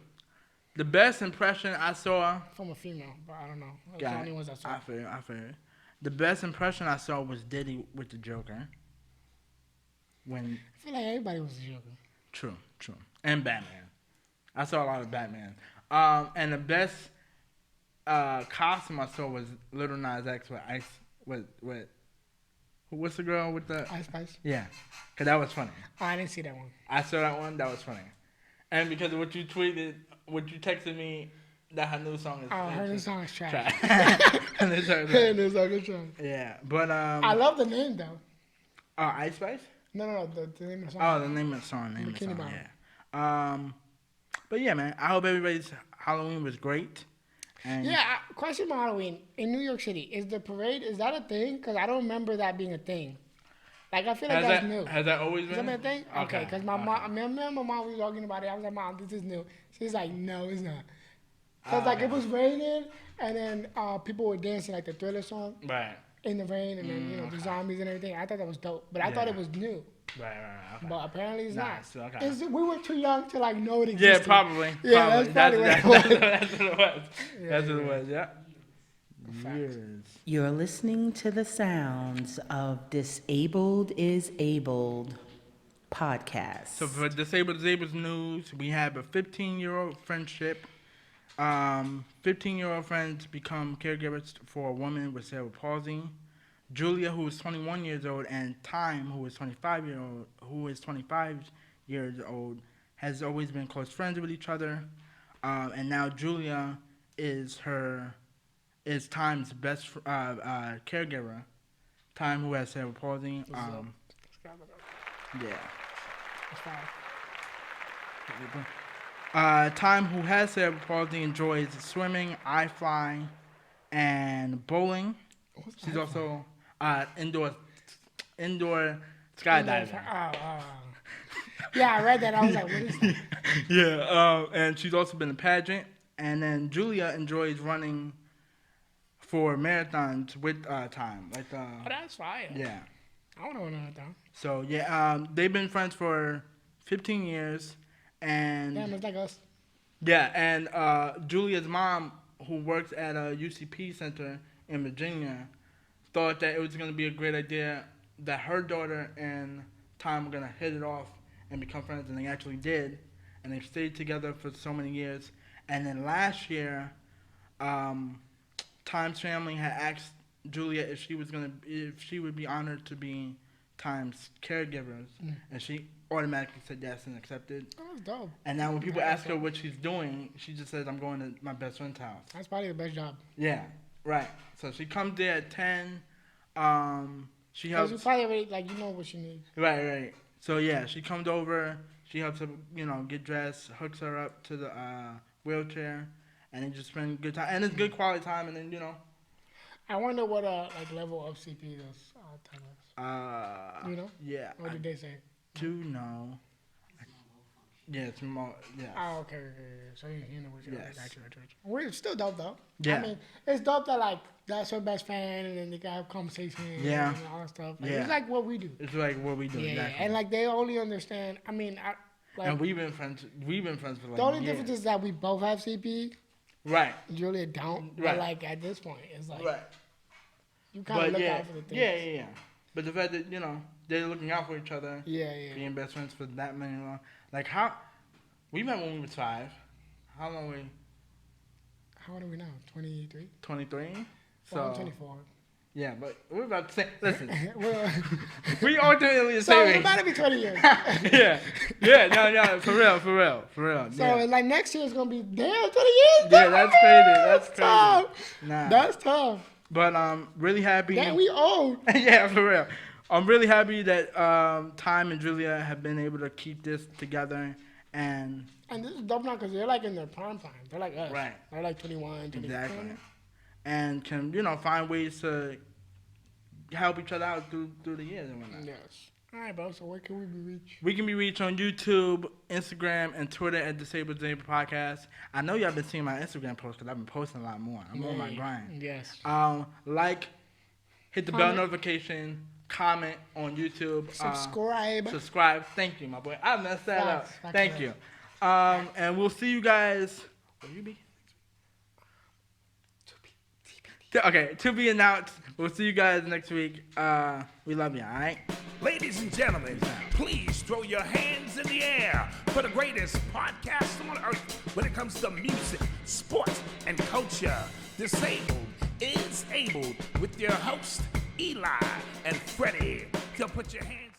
The best impression I saw... From a female, but I don't know. It was the only ones I saw. I feel it. The best impression I saw was Diddy with the Joker. I feel like everybody was a Joker. True. And Batman. I saw a lot of Batman. And the best costume I saw was Little Nas X with what's the girl with the... Ice Spice? Yeah. Because that was funny. Oh, I didn't see that one. I saw that one. That was funny. And because of what you texted me, that her new song is... Oh, her new song is trash. Her new song is trash. Yeah, but... I love the name, though. Ice Spice? No, the name of the song. Oh, the name of the song. Yeah. But yeah, man, I hope everybody's Halloween was great. And question about Halloween. In New York City, is the parade, is that a thing? Because I don't remember that being a thing. Like, I feel like that's new. Has that always been? Is that a thing? Okay, because my mom was talking about it. I was like, Mom, this is new. She's like, no, it's not. Because, it was raining, and then people were dancing, like, the Thriller song. Right. In the rain, and then, the zombies and everything. I thought that was dope. But I thought it was new. Right. Okay. But apparently it's not. So, okay. We were too young to, know it existed. Yeah, probably. Yeah, that's probably what it was. That's what it was. That's what it was, yeah. Yes. You're listening to the sounds of Disabled is Abled podcast. So for Disabled is Abled news, we have a 15-year-old friendship. 15-year-old friends become caregivers for a woman with cerebral palsy. Julia, who is 21 years old, and Time, who is 25 years old, has always been close friends with each other. And now Julia is Time's best caregiver. Time, who has cerebral palsy. Time, who has cerebral palsy, enjoys swimming, I-fly, and bowling. She's also indoor skydiving. Yeah, I read that. I was like, what is that? Yeah, and she's also been a pageant. And then Julia enjoys running for marathons with Time. That's fire. Yeah. I want to run a marathon. So, yeah, they've been friends for 15 years. And damn, it's like us. Yeah, and Julia's mom, who works at a UCP center in Virginia, thought that it was going to be a great idea that her daughter and Time were going to hit it off and become friends, and they actually did. And they've stayed together for so many years. And then last year, Time's family had asked Julia if she would be honored to be Time's caregivers, and she automatically said yes and accepted. Oh, that's dope. And now when people ask her what she's doing, she just says, "I'm going to my best friend's house." That's probably the best job. Yeah, right. So she comes there at 10. She Because helps. you probably already, like, you know what she needs. Right. So yeah, she comes over. She helps her, get dressed, hooks her up to the wheelchair, and they just spend good time. And it's good quality time. And then I wonder what level of CP this time is. You know? Yeah. What did they say? Do know. Yeah, it's remote. Yeah. Oh, okay. So you know what you're Yes. Gotcha. We're still dope though. Yeah. I mean, it's dope that that's her best friend, and then they can have conversations. Yeah. And all that stuff. Yeah. It's like what we do. It's like what we do. Yeah. Exactly. And they only understand. I mean, and we've been friends. We've been friends for the only years. difference is that we both have CP. Right. Julia don't. Right. But at this point, it's like Right. you kind of look out for the things. Yeah. But the fact that they're looking out for each other. Yeah. Being best friends for that many long. How we met when we were 5. How long we? How old are we now? 23. 23. So Well, I'm 24. yeah, but we're about to say. Listen, Well, we ultimately the so same it's age. about to be 20 years. Yeah. No, for real. So yeah. next year is gonna be 20 years. Yeah, that's crazy. That's crazy. Tough. Nah. That's tough. But really happy. Damn, we old. Yeah, for real. I'm really happy that Time and Julia have been able to keep this together and this is dope now because they're in their prime time. They're like us. Right. They're 21, 22. exactly, and can find ways to help each other out through the years and whatnot. Yes. All right, bro. So where can we be reached? We can be reached on YouTube, Instagram, and Twitter at Disabled Podcast. I know y'all been seeing my Instagram posts because I've been posting a lot more. I'm on my grind. Yes. Hit the bell Comment. notification, comment on YouTube. Subscribe. Thank you, my boy. I messed that up. Facts. Thank you. And we'll see you guys. Will you be? Okay, to be announced. We'll see you guys next week. We love you, all right? Ladies and gentlemen, please throw your hands in the air for the greatest podcast on earth when it comes to music, sports, and culture. Disabled is Abled with your host, Eli and Fredy. So put your hands